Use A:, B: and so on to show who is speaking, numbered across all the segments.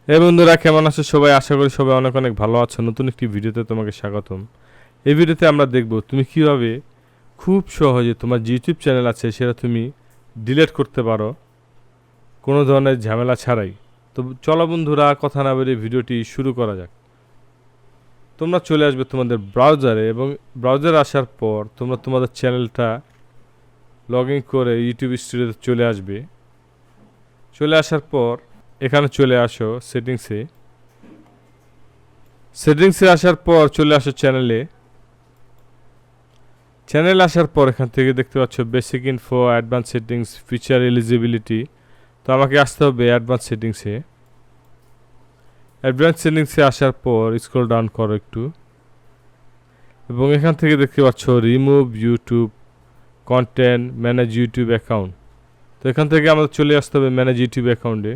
A: এই বন্ধুরা কেমন আছো সবাই? আশা করি সবাই অনেক অনেক ভালো আছো। নতুন একটি ভিডিওতে তোমাকে স্বাগতম। এই ভিডিওতে আমরা দেখব তুমি কিভাবে খুব সহজে তোমার যে ইউটিউব চ্যানেল আছে সেটা তুমি ডিলিট করতে পারো কোনো ধরনের ঝামেলা ছাড়াই। তো চলো বন্ধুরা, কথা না বেরিয়ে ভিডিওটি শুরু করা যাক। তোমরা চলে আসবে তোমাদের ব্রাউজারে এবং ব্রাউজারে আসার পর তোমরা তোমাদের চ্যানেলটা লগ ইন করে ইউটিউব স্টুডিওতে চলে আসবে। চলে আসার পর এখানে চলে আসো সেটিংসে আসার পর চলে আসো চ্যানেলে আসার পর এখান থেকে দেখতে পাচ্ছ basic info, advance settings, feature eligibility. তো আমাকে আসতে হবে অ্যাডভান্স সেটিংসে আসার পর স্ক্রল ডাউন করো একটু এবং এখান থেকে দেখতে পাচ্ছ remove YouTube content, manage YouTube account. তো এখান থেকে আমাদের চলে আসতে হবে ম্যানেজ ইউটিউব অ্যাকাউন্টে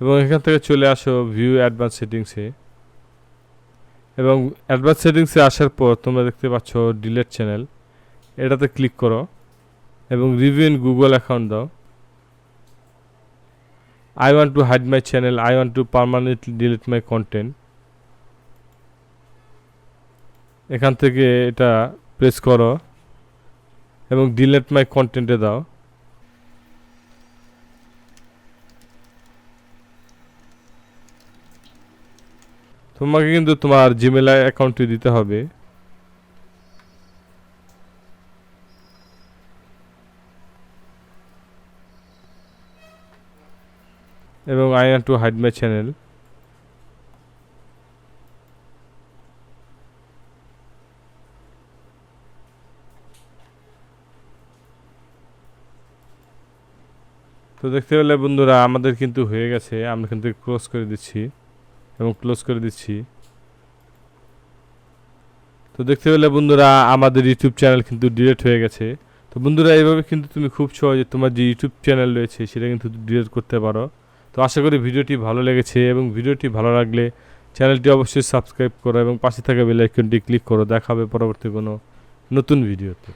A: এবং এখান থেকে চলে আসো ভিউ অ্যাডভান্স সেটিংসে এবং অ্যাডভান্স সেটিংসে আসার পর তোমরা দেখতে পাচ্ছ ডিলিট চ্যানেল, এটাতে ক্লিক করো এবং রিভিউ ইন গুগল অ্যাকাউন্ট দাও। I want to hide my channel, I want to permanently delete my content. এখান থেকে এটা প্রেস করো এবং ডিলিট মাই কন্টেন্টে দাও। তোমাকে কিন্তু তোমার জিমেল অ্যাকাউন্টটি দিতে হবে এবং I want to hide my channel. তো দেখতে পেলে বন্ধুরা আমাদের কিন্তু হয়ে গেছে। আমরা কিন্তু ক্লোজ করে দিচ্ছি এবং ক্লোজ করে দিচ্ছি। তো দেখতে পেলে বন্ধুরা আমাদের ইউটিউব চ্যানেল কিন্তু ডিলিট হয়ে গেছে। তো বন্ধুরা এইভাবে কিন্তু তুমি খুব সহজে তোমার যে ইউটিউব চ্যানেল রয়েছে সেটা কিন্তু ডিলিট করতে পারো। তো আশা করি ভিডিওটি ভালো লেগেছে এবং ভিডিওটি ভালো লাগলে চ্যানেলটি অবশ্যই সাবস্ক্রাইব করো এবং পাশে থাকা বেল আইকনটি ক্লিক করো। দেখা হবে পরবর্তী কোনো নতুন ভিডিওতে।